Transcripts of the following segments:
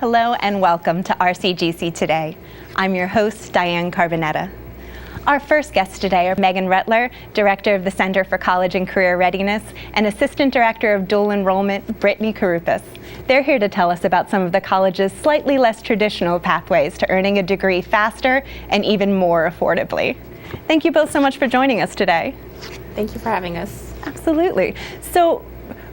Hello and welcome to RCGC Today. I'm your host, Diane Carbonetta. Our first guests today are Megan Rutler, Director of the Center for College and Career Readiness, and Assistant Director of Dual Enrollment, Brittany Karupis. They're here to tell us about some of the college's slightly less traditional pathways to earning a degree faster and even more affordably. Thank you both so much for joining us today. Thank you for having us. Absolutely. So,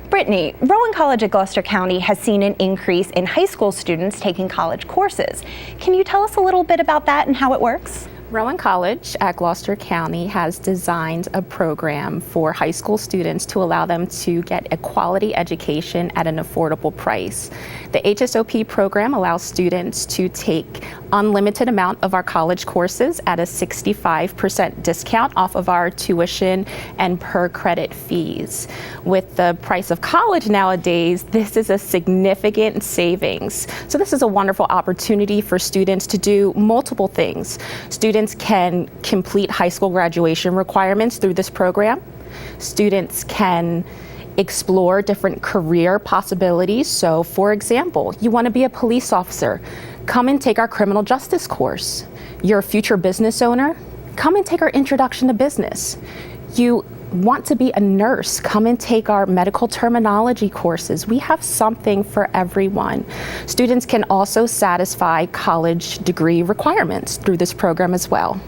Brittany, Rowan College at Gloucester County has seen an increase in high school students taking college courses. Can you tell us a little bit about that and how it works? Rowan College at Gloucester County has designed a program for high school students to allow them to get a quality education at an affordable price. The HSOP program allows students to take unlimited amount of our college courses at a 65% discount off of our tuition and per credit fees. With the price of college nowadays, this is a significant savings. So this is a wonderful opportunity for students to do multiple things. Students can complete high school graduation requirements through this program. Students can explore different career possibilities. So for example, you want to be a police officer, come and take our criminal justice course. You're a future business owner, come and take our introduction to business. You want to be a nurse, come and take our medical terminology courses. We have something for everyone. Students can also satisfy college degree requirements through this program as well.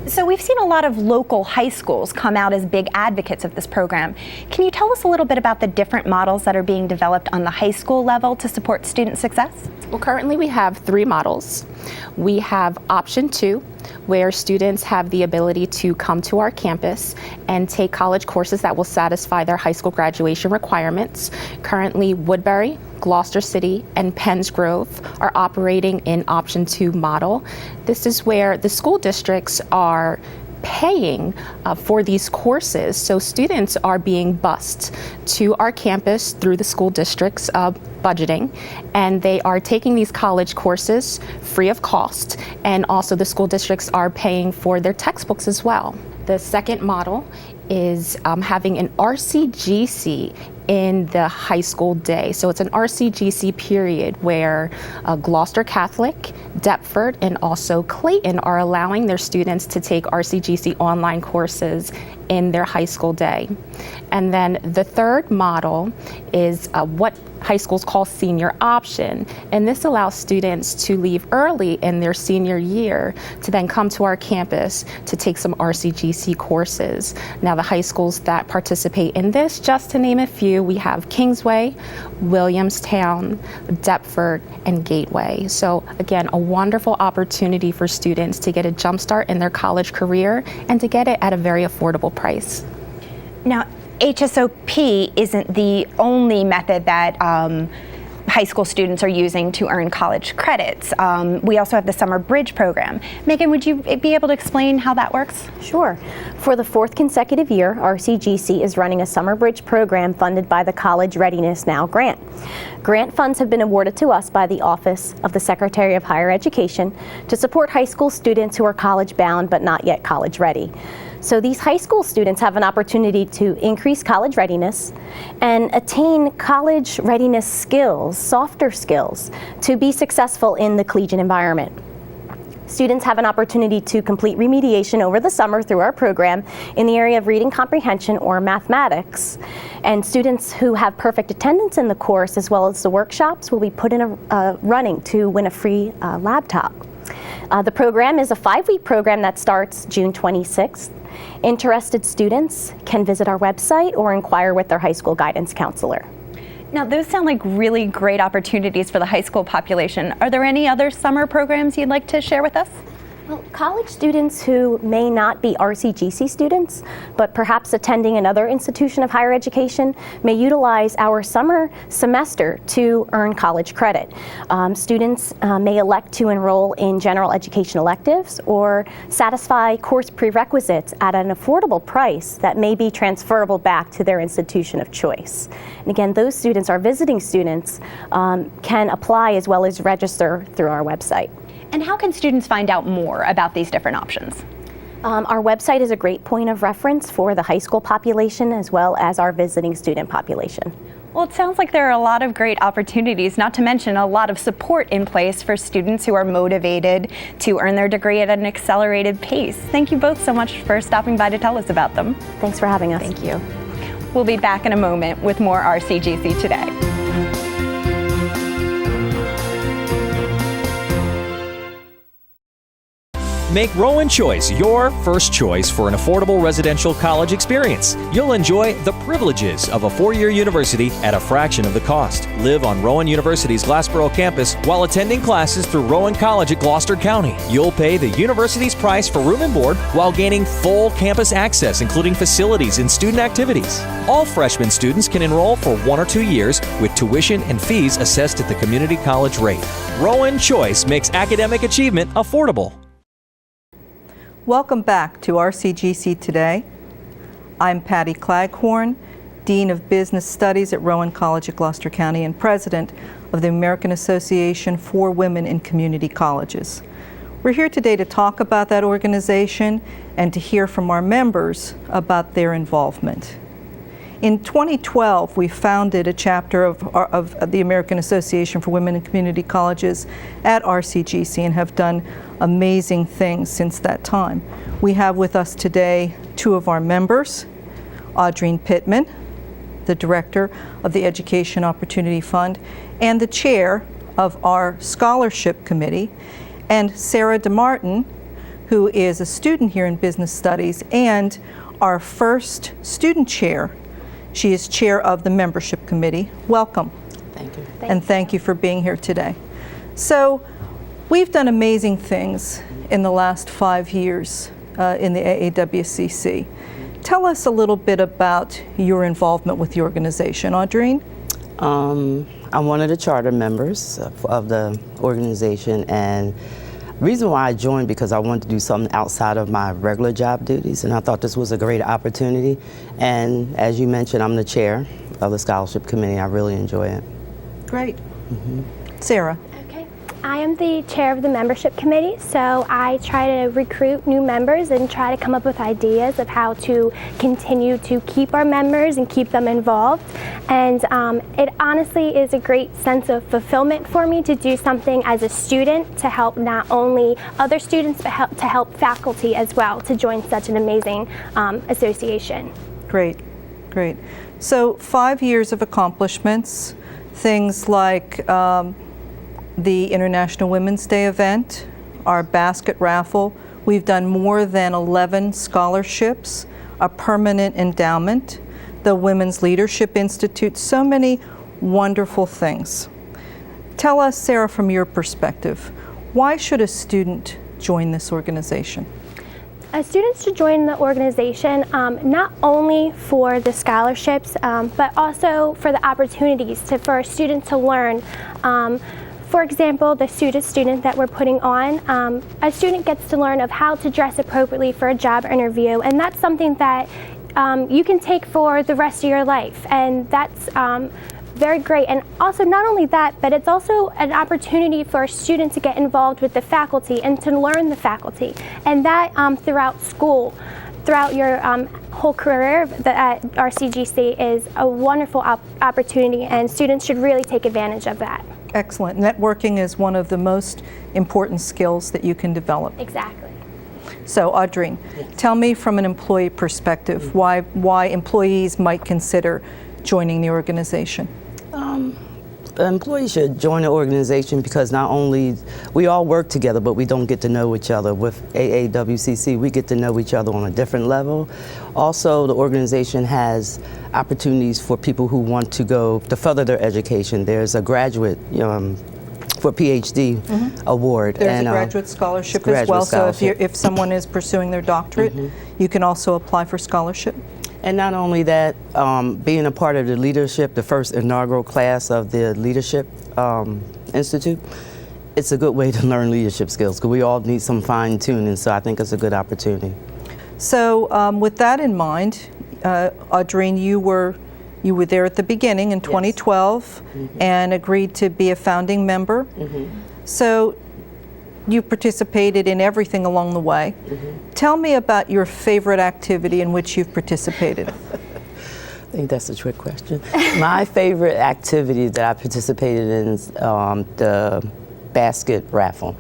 So we've seen a lot of local high schools come out as big advocates of this program. Can you tell us a little bit about the different models that are being developed on the high school level to support student success? Well, currently we have 3 models. We have option 2, where students have the ability to come to our campus and take college courses that will satisfy their high school graduation requirements. Currently, Woodbury, Gloucester City, and Penns Grove are operating in option 2 model. This is where the school districts are paying for these courses, so students are being bused to our campus through the school district's budgeting, and they are taking these college courses free of cost, and also the school districts are paying for their textbooks as well. The second model is having an RCGC in the high school day. So it's an RCGC period where Gloucester Catholic, Deptford, and also Clayton are allowing their students to take RCGC online courses in their high school day. And then the third model is what high schools call senior option, and this allows students to leave early in their senior year to then come to our campus to take some RCGC courses. Now the high schools that participate in this, just to name a few, we have Kingsway, Williamstown, Deptford, and Gateway. So again, a wonderful opportunity for students to get a jump start in their college career and to get it at a very affordable price. Now, HSOP isn't the only method that high school students are using to earn college credits. We also have the Summer Bridge program. Megan, would you be able to explain how that works? Sure. For the 4th consecutive year, RCGC is running a Summer Bridge program funded by the College Readiness Now grant. Grant funds have been awarded to us by the Office of the Secretary of Higher Education to support high school students who are college bound but not yet college ready. So these high school students have an opportunity to increase college readiness and attain college readiness skills, softer skills, to be successful in the collegiate environment. Students have an opportunity to complete remediation over the summer through our program in the area of reading comprehension or mathematics. And students who have perfect attendance in the course as well as the workshops will be put in a running to win a free laptop. The program is a 5-week program that starts June 26th. Interested students can visit our website or inquire with their high school guidance counselor. Now, those sound like really great opportunities for the high school population. Are there any other summer programs you'd like to share with us? Well, college students who may not be RCGC students, but perhaps attending another institution of higher education, may utilize our summer semester to earn college credit. Students may elect to enroll in general education electives or satisfy course prerequisites at an affordable price that may be transferable back to their institution of choice. And again, those students, our visiting students, can apply as well as register through our website. And how can students find out more about these different options? Our website is a great point of reference for the high school population as well as our visiting student population. Well, it sounds like there are a lot of great opportunities, not to mention a lot of support in place for students who are motivated to earn their degree at an accelerated pace. Thank you both so much for stopping by to tell us about them. Thanks for having us. Thank you. We'll be back in a moment with more RCGC Today. Make Rowan Choice your first choice for an affordable residential college experience. You'll enjoy the privileges of a four-year university at a fraction of the cost. Live on Rowan University's Glassboro campus while attending classes through Rowan College at Gloucester County. You'll pay the university's price for room and board while gaining full campus access, including facilities and student activities. All freshman students can enroll for 1 or 2 years with tuition and fees assessed at the community college rate. Rowan Choice makes academic achievement affordable. Welcome back to RCGC Today. I'm Patty Claghorn, Dean of Business Studies at Rowan College at Gloucester County and President of the American Association for Women in Community Colleges. We're here today to talk about that organization and to hear from our members about their involvement. In 2012, we founded a chapter of the American Association for Women in Community Colleges at RCGC and have done amazing things since that time. We have with us today 2 of our members, Audrine Pittman, the Director of the Education Opportunity Fund and the Chair of our Scholarship Committee, and Sarah DeMartin, who is a student here in Business Studies and our first student chair. She is chair of the membership committee. Welcome. Thank you. And thank you for being here today. So we've done amazing things in the last 5 years in the AAWCC. Tell us a little bit about your involvement with the organization. Audrine? I'm one of the charter members of the organization, and the reason why I joined because I wanted to do something outside of my regular job duties, and I thought this was a great opportunity. And as you mentioned, I'm the chair of the scholarship committee. I really enjoy it. Great. Sarah? Okay. I am the chair of the membership committee, so I try to recruit new members and try to come up with ideas of how to continue to keep our members and keep them involved. And it honestly is a great sense of fulfillment for me to do something as a student to help not only other students, but to help faculty as well to join such an amazing association. Great, great. So 5 years of accomplishments, things like the International Women's Day event, our basket raffle. We've done more than 11 scholarships, a permanent endowment, the Women's Leadership Institute, so many wonderful things. Tell us, Sarah, from your perspective, why should a student join this organization? Students should join the organization not only for the scholarships, but also for the opportunities for a student to learn. For example, the student that we're putting on, a student gets to learn of how to dress appropriately for a job interview, and that's something that you can take for the rest of your life, and that's very great. And also not only that, but it's also an opportunity for a student to get involved with the faculty and to learn the faculty, and that throughout school, throughout your whole career at RCGC is a wonderful opportunity, and students should really take advantage of that. Excellent. Networking is one of the most important skills that you can develop. Exactly. So, Audrine, tell me from an employee perspective why employees might consider joining the organization. Employees should join the organization because not only we all work together, but we don't get to know each other. With AAWCC, we get to know each other on a different level. Also, the organization has opportunities for people who want to go to further their education. There's a graduate for PhD award. There's a graduate scholarship as well. So if someone is pursuing their doctorate, you can also apply for scholarship. And not only that, being a part of the leadership, the first inaugural class of the Leadership Institute, it's a good way to learn leadership skills because we all need some fine tuning, so I think it's a good opportunity. So with that in mind, Audrine, you were there at the beginning in 2012 and agreed to be a founding member. So you participated in everything along the way. Tell me about your favorite activity in which you've participated. think that's a trick question. My favorite activity that I participated in is the basket raffle.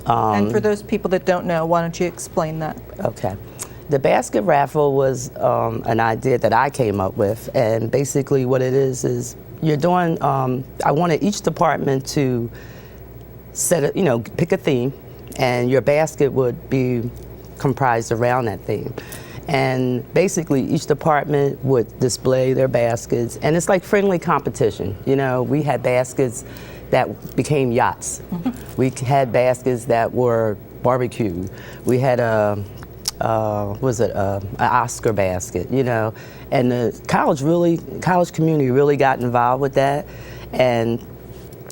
And for those people that don't know, why don't you explain that? Okay. The basket raffle was an idea that I came up with, and basically what it is you're doing, I wanted each department to pick a theme, and your basket would be comprised around that theme. And basically each department would display their baskets, and it's like friendly competition. You know, we had baskets that became yachts. We had baskets that were barbecue. We had an Oscar basket, you know, and the college community really got involved with that, and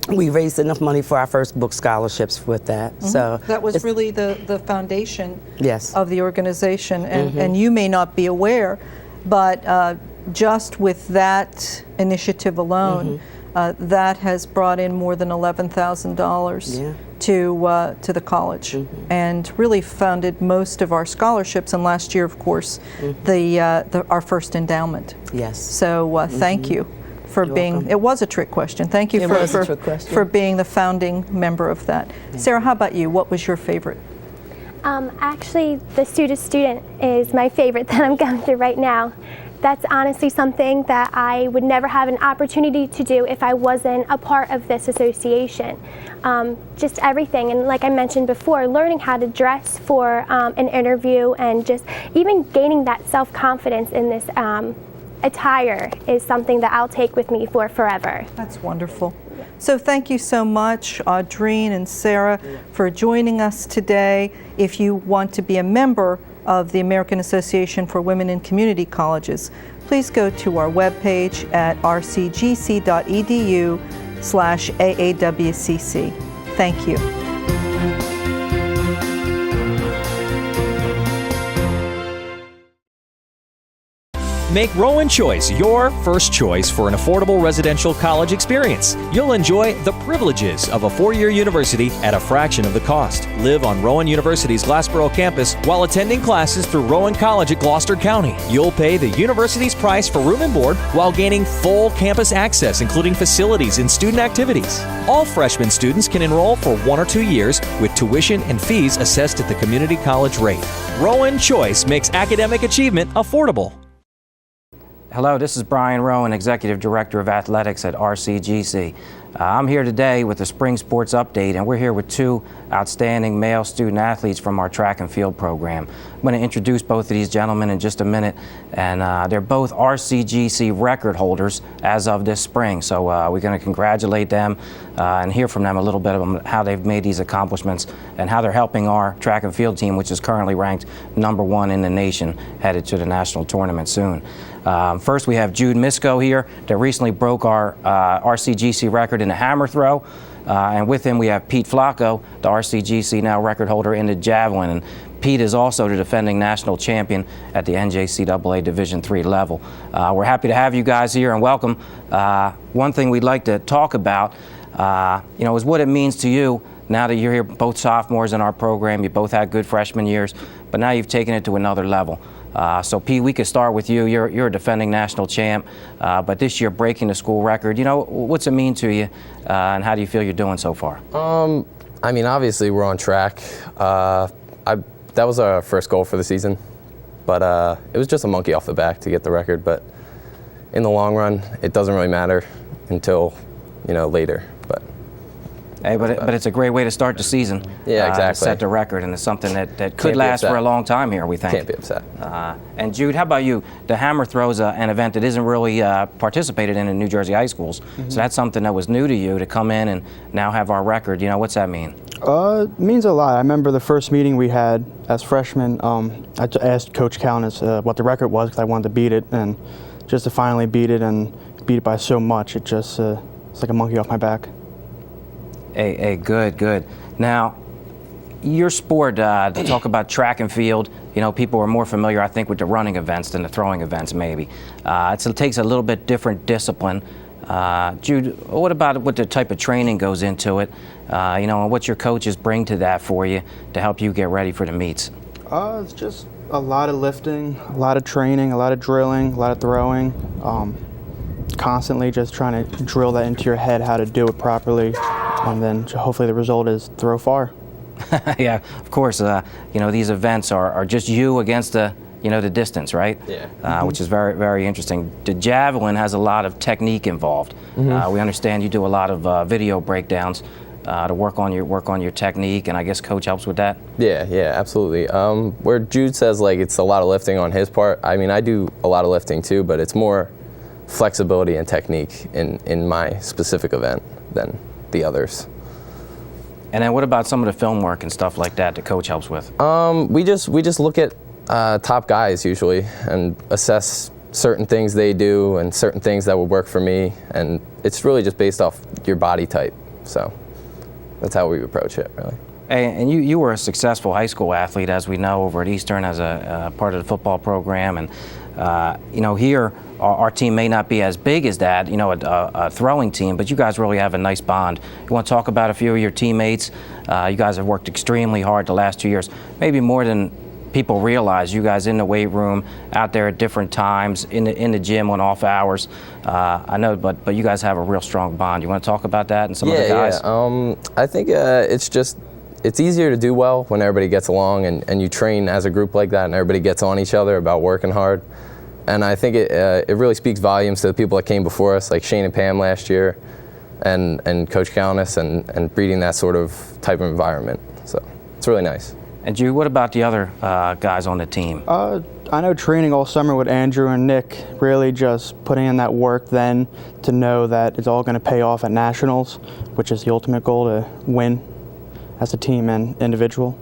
we raised enough money for our first book scholarships with that. So that was really the foundation yes. of the organization, and you may not be aware, but just with that initiative alone, that has brought in more than $11,000 to the college, and really funded most of our scholarships. And last year, of course, our first endowment. Yes. So thank you for You're being. welcome. It was a trick question. Thank you for being the founding member of that. Sarah, how about you? What was your favorite? Actually, the student is my favorite that I'm going through right now. That's honestly something that I would never have an opportunity to do if I wasn't a part of this association. Just everything, and like I mentioned before, learning how to dress for an interview, and just even gaining that self-confidence in this attire is something that I'll take with me for forever. That's wonderful. So thank you so much, Audreen and Sarah, for joining us today. If you want to be a member of the American Association for Women in Community Colleges, please go to our webpage at rcgc.edu/AAWCC. Thank you. Make Rowan Choice your first choice for an affordable residential college experience. You'll enjoy the privileges of a four-year university at a fraction of the cost. Live on Rowan University's Glassboro campus while attending classes through Rowan College at Gloucester County. You'll pay the university's price for room and board while gaining full campus access, including facilities and student activities. All freshman students can enroll for 1 or 2 years with tuition and fees assessed at the community college rate. Rowan Choice makes academic achievement affordable. Hello, this is Brian Rowan, Executive Director of Athletics at RCGC. I'm here today with the Spring Sports Update, and we're here with 2 outstanding male student athletes from our track and field program. I'm going to introduce both of these gentlemen in just a minute, and they're both RCGC record holders as of this spring. So we're going to congratulate them and hear from them a little bit about how they've made these accomplishments and how they're helping our track and field team, which is currently ranked #1 in the nation, headed to the national tournament soon. First, we have Jude Misko here that recently broke our RCGC record in the hammer throw. And with him, we have Pete Flacco, the RCGC now record holder in the javelin. And Pete is also the defending national champion at the NJCAA Division III level. We're happy to have you guys here and welcome. One thing we'd like to talk about, is what it means to you now that you're here, both sophomores in our program. You both had good freshman years, but now you've taken it to another level. So Pete, we could start with you. You're a defending national champ, but this year breaking the school record. What's it mean to you, and how do you feel you're doing so far? I mean, obviously we're on track. That was our first goal for the season, but it was just a monkey off the back to get the record. But in the long run, it doesn't really matter until later. Hey, but it's a great way to start the season. Yeah, exactly. To set the record, and it's something that could last for a long time here, we think. Can't be upset. And Jude, how about you? The hammer throw is an event that isn't really participated in New Jersey high schools. So that's something that was new to you to come in and now have our record. What's that mean? It means a lot. I remember the first meeting we had as freshmen. I asked Coach Calnis what the record was because I wanted to beat it, and just to finally beat it and beat it by so much, it just it's like a monkey off my back. Hey, good. Now, your sport, to talk about track and field, people are more familiar, I think, with the running events than the throwing events, maybe. It takes a little bit different discipline. Jude, what about what the type of training goes into it, and what your coaches bring to that for you to help you get ready for the meets? It's just A lot of lifting, a lot of training, a lot of drilling, a lot of throwing. Constantly just trying to drill that into your head how to do it properly, and then hopefully the result is throw far. Yeah, of course. These events are just you against the distance, right? Yeah. Which is very, very interesting. The javelin has a lot of technique involved. We understand you do a lot of video breakdowns to work on your technique, and I guess coach helps with that. Yeah, absolutely. Where Jude says like it's a lot of lifting on his part, I mean I do a lot of lifting too, but it's more flexibility and technique in my specific event than the others. And then what about some of the film work and stuff like that coach helps with? We just look at top guys usually and assess certain things they do and certain things that would work for me, and it's really just based off your body type. So that's how we approach it, really. And you were a successful high school athlete, as we know, over at Eastern as a part of the football program. And, here our team may not be as big as that, a throwing team, but you guys really have a nice bond. You want to talk about a few of your teammates? You guys have worked extremely hard the last 2 years, maybe more than people realize. You guys in the weight room, out there at different times, in the gym on off hours. I know, but you guys have a real strong bond. You want to talk about that and some of the guys? Yeah. I think it's easier to do well when everybody gets along and you train as a group like that and everybody gets on each other about working hard. And I think it really speaks volumes to the people that came before us, like Shane and Pam last year, and Coach Calnis, and breeding that sort of type of environment. So it's really nice. And Jude, what about the other guys on the team? I know training all summer with Andrew and Nick, really just putting in that work then to know that it's all going to pay off at Nationals, which is the ultimate goal, to win as a team and individual.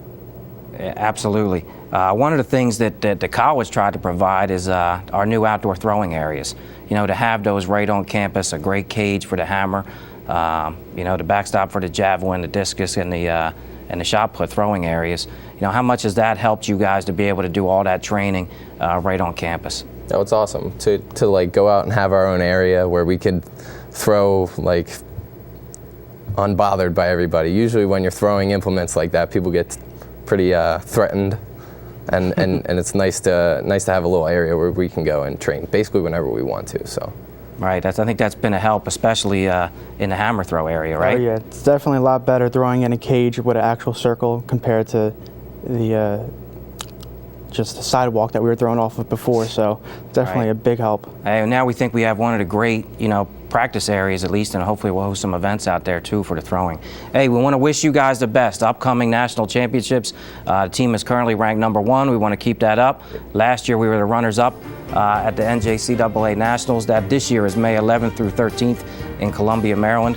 Absolutely. One of the things that the college tried to provide is our new outdoor throwing areas. To have those right on campus, a great cage for the hammer, the backstop for the javelin, the discus, and the shot put throwing areas. How much has that helped you guys to be able to do all that training right on campus? No, it's awesome to like go out and have our own area where we could throw like unbothered by everybody. Usually when you're throwing implements like that, people get pretty threatened, and it's nice to have a little area where we can go and train basically whenever we want to. So. Right. I think that's been a help, especially in the hammer throw area, right? Oh yeah, it's definitely a lot better throwing in a cage with an actual circle compared to the just the sidewalk that we were throwing off of before. So definitely a big help. And now we think we have one of the great, practice areas at least, and hopefully we'll host some events out there too for the throwing. Hey, we want to wish you guys the best. Upcoming national championships. The team is currently ranked #1. We want to keep that up. Last year we were the runners-up at the NJCAA Nationals. That this year is May 11th through 13th in Columbia, Maryland.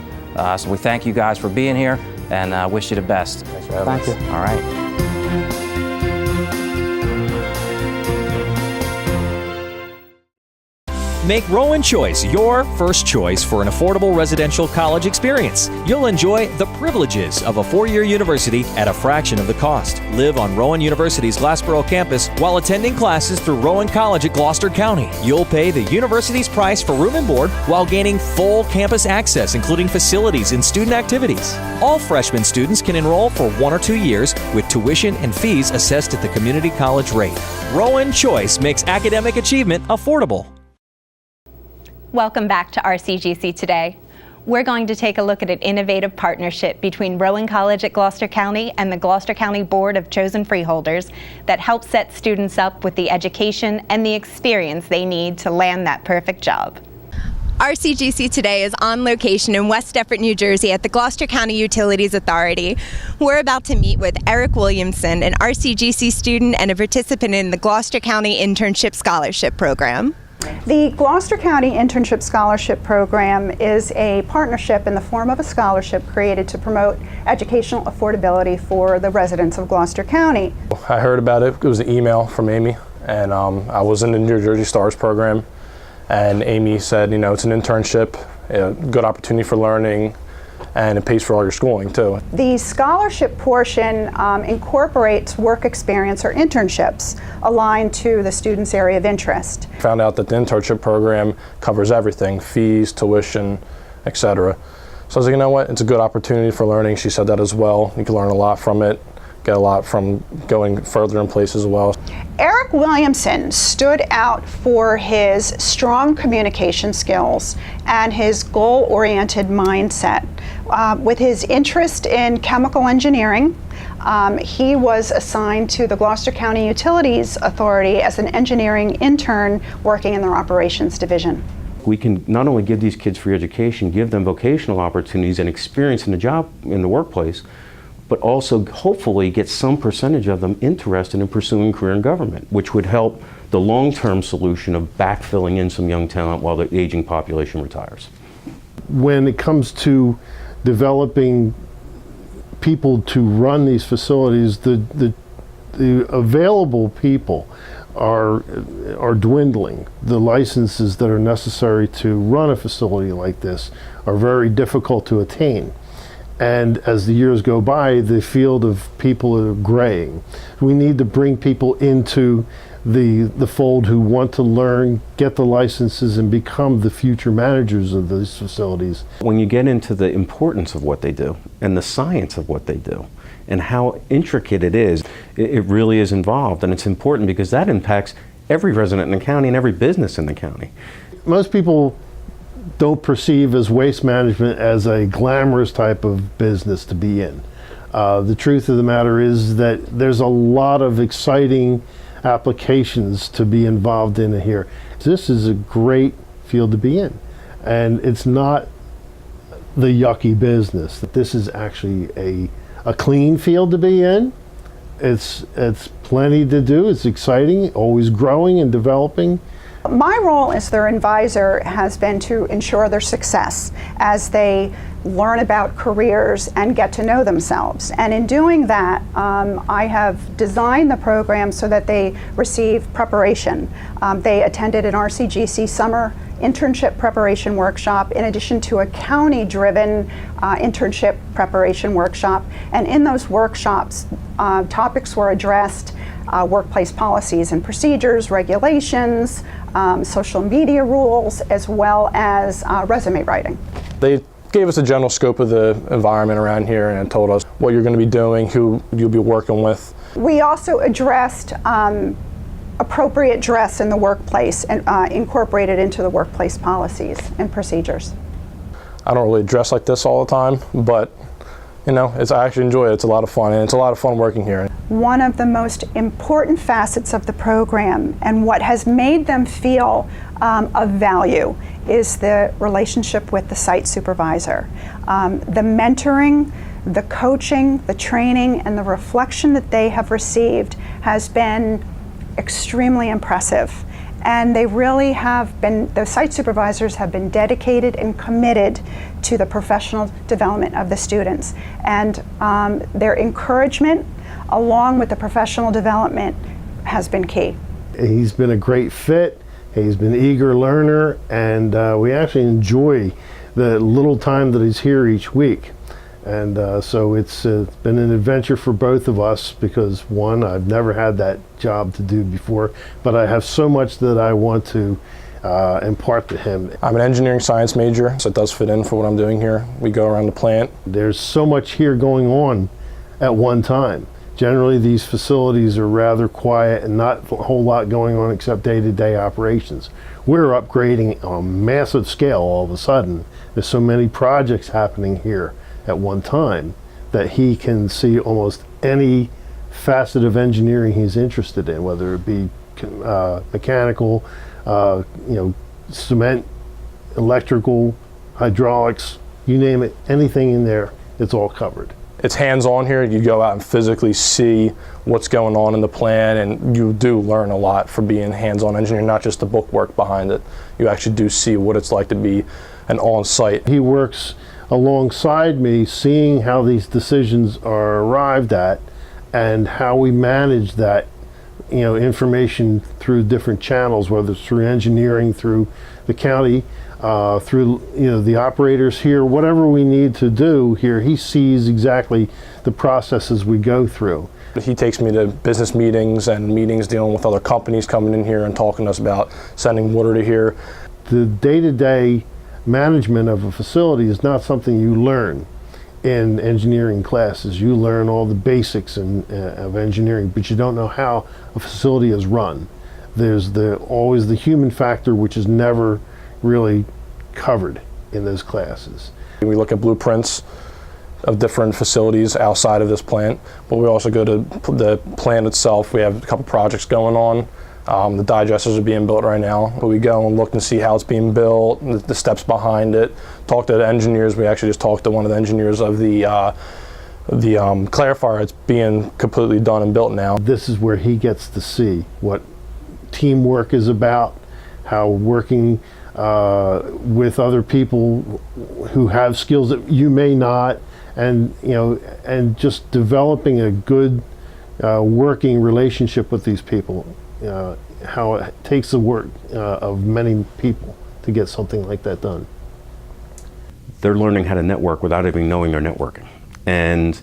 So we thank you guys for being here and wish you the best. Thanks for having us. Thank you. All right. Make Rowan Choice your first choice for an affordable residential college experience. You'll enjoy the privileges of a 4-year university at a fraction of the cost. Live on Rowan University's Glassboro campus while attending classes through Rowan College at Gloucester County. You'll pay the university's price for room and board while gaining full campus access, including facilities and student activities. All freshman students can enroll for 1 or 2 years with tuition and fees assessed at the community college rate. Rowan Choice makes academic achievement affordable. Welcome back to RCGC Today. We're going to take a look at an innovative partnership between Rowan College at Gloucester County and the Gloucester County Board of Chosen Freeholders that helps set students up with the education and the experience they need to land that perfect job. RCGC Today is on location in West Deptford, New Jersey at the Gloucester County Utilities Authority. We're about to meet with Eric Williamson, an RCGC student and a participant in the Gloucester County Internship Scholarship Program. The Gloucester County Internship Scholarship Program is a partnership in the form of a scholarship created to promote educational affordability for the residents of Gloucester County. I heard about it. It was an email from Amy, and I was in the New Jersey Stars program, and Amy said, it's an internship, a good opportunity for learning, and it pays for all your schooling too. The scholarship portion incorporates work experience or internships aligned to the student's area of interest. Found out that the internship program covers everything, fees, tuition, etc. So I was like, you know what, it's a good opportunity for learning. She said that as well. You can learn a lot from it. get a lot from going further in places as well. Eric Williamson stood out for his strong communication skills and his goal-oriented mindset. With his interest in chemical engineering, he was assigned to the Gloucester County Utilities Authority as an engineering intern working in their operations division. We can not only give these kids free education, give them vocational opportunities and experience in the job, in the workplace, but also hopefully get some percentage of them interested in pursuing a career in government, which would help the long-term solution of backfilling in some young talent while the aging population retires. When it comes to developing people to run these facilities, the available people are dwindling. The licenses that are necessary to run a facility like this are very difficult to attain. And as the years go by, the field of people are graying. We need to bring people into the fold who want to learn, get the licenses, and become the future managers of these facilities. When you get into the importance of what they do and the science of what they do and how intricate it is, it really is involved, and it's important because that impacts every resident in the county and every business in the county. Most people don't perceive as waste management as a glamorous type of business to be in. The truth of the matter is that there's a lot of exciting applications to be involved in here. This is a great field to be in, and it's not the yucky business. This is actually a clean field to be in. It's plenty to do. It's exciting, always growing and developing. My role as their advisor has been to ensure their success as they learn about careers and get to know themselves. And in doing that, I have designed the program so that they receive preparation. They attended an RCGC summer internship preparation workshop in addition to a county-driven internship preparation workshop. And in those workshops, topics were addressed, workplace policies and procedures, regulations, social media rules, as well as resume writing. They gave us a general scope of the environment around here and told us what you're going to be doing, who you'll be working with. We also addressed appropriate dress in the workplace and incorporated into the workplace policies and procedures. I don't really dress like this all the time, but you know, I actually enjoy it. It's a lot of fun, and it's a lot of fun working here. One of the most important facets of the program and what has made them feel of value is the relationship with the site supervisor. The mentoring, the coaching, the training, and the reflection that they have received has been extremely impressive. And they really have been, the site supervisors have been dedicated and committed to the professional development of the students. And their encouragement, along with the professional development, has been key. He's been a great fit. He's been an eager learner, and we actually enjoy the little time that he's here each week. And so it's been an adventure for both of us because, one, I've never had that job to do before, but I have so much that I want to impart to him. I'm an engineering science major, so it does fit in for what I'm doing here. We go around the plant. There's so much here going on at one time. Generally, these facilities are rather quiet and not a whole lot going on except day-to-day operations. We're upgrading on a massive scale all of a sudden. There's so many projects happening here at one time that he can see almost any facet of engineering he's interested in, whether it be mechanical, cement, electrical, hydraulics, you name it, anything in there, it's all covered. It's hands-on here. You go out and physically see what's going on in the plant, and you do learn a lot from being hands-on engineer, not just the book work behind it. You actually do see what it's like to be an on-site. He works alongside me, seeing how these decisions are arrived at and how we manage that, information through different channels, whether it's through engineering, through the county, through the operators here, whatever we need to do here. He sees exactly the processes we go through. He takes me to business meetings and meetings dealing with other companies coming in here and talking to us about sending water to here. The day-to-day management of a facility is not something you learn. in engineering classes. You learn all the basics of engineering, but you don't know how a facility is run. There's always the human factor, which is never really covered in those classes. We look at blueprints of different facilities outside of this plant, but we also go to the plant itself. We have a couple projects going on. The digesters are being built right now, but we go and look and see how it's being built, the steps behind it, talk to the engineers. We actually just talked to one of the engineers of the clarifier. It's being completely done and built now. This is where he gets to see what teamwork is about, how working with other people who have skills that you may not, and and just developing a good working relationship with these people. How it takes the work of many people to get something like that done. They're learning how to network without even knowing they're networking. And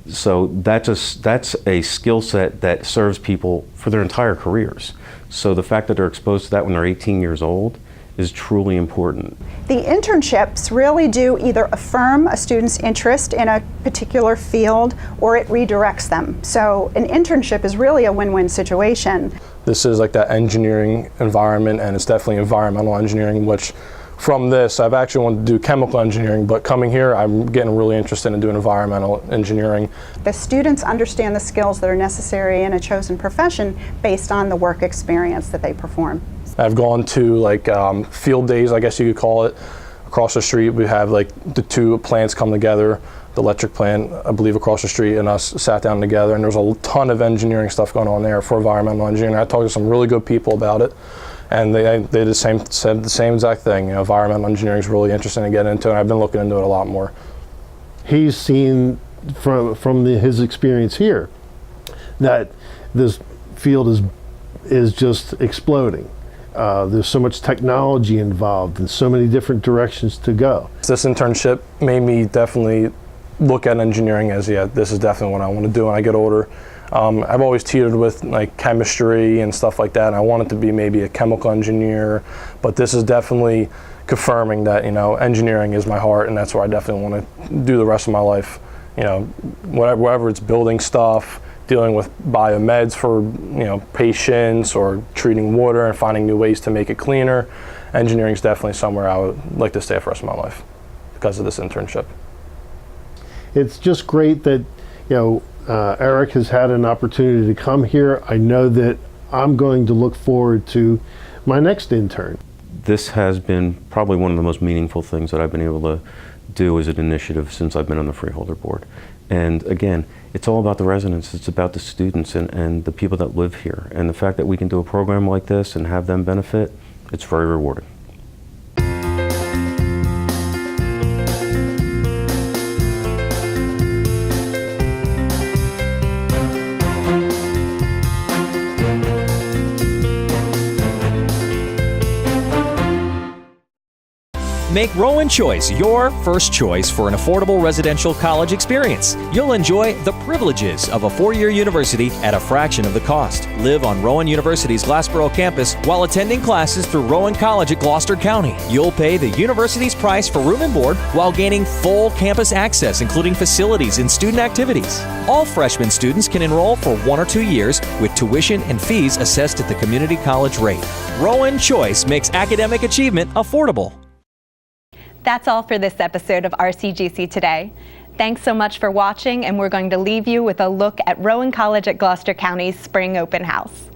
so that's a skill set that serves people for their entire careers. So the fact that they're exposed to that when they're 18 years old is truly important. The internships really do either affirm a student's interest in a particular field or it redirects them. So an internship is really a win-win situation. This is like that engineering environment, and it's definitely environmental engineering, which from this, I've actually wanted to do chemical engineering, but coming here, I'm getting really interested in doing environmental engineering. The students understand the skills that are necessary in a chosen profession based on the work experience that they perform. I've gone to like field days, I guess you could call it. Across the street, we have like the two plants come together. The electric plant, I believe, across the street, and us sat down together, and there's a ton of engineering stuff going on there for environmental engineering. I talked to some really good said the same exact thing. Environmental engineering is really interesting to get into, and I've been looking into it a lot more. He's seen from his experience here that this field is just exploding. There's so much technology involved and so many different directions to go. This internship made me definitely look at engineering as, this is definitely what I want to do when I get older. I've always teetered with like chemistry and stuff like that, and I wanted to be maybe a chemical engineer, but this is definitely confirming that, engineering is my heart, and that's where I definitely want to do the rest of my life. Whatever it's building stuff, dealing with biomeds for patients, or treating water and finding new ways to make it cleaner. Engineering is definitely somewhere I would like to stay for the rest of my life because of this internship. It's just great that Eric has had an opportunity to come here. I know that I'm going to look forward to my next intern. This has been probably one of the most meaningful things that I've been able to do as an initiative since I've been on the Freeholder Board. And again, it's all about the residents. It's about the students and the people that live here. And the fact that we can do a program like this and have them benefit, it's very rewarding. Make Rowan Choice your first choice for an affordable residential college experience. You'll enjoy the privileges of a four-year university at a fraction of the cost. Live on Rowan University's Glassboro campus while attending classes through Rowan College at Gloucester County. You'll pay the university's price for room and board while gaining full campus access, including facilities and student activities. All freshman students can enroll for 1 or 2 years with tuition and fees assessed at the community college rate. Rowan Choice makes academic achievement affordable. That's all for this episode of RCGC Today. Thanks so much for watching, and we're going to leave you with a look at Rowan College at Gloucester County's Spring Open House.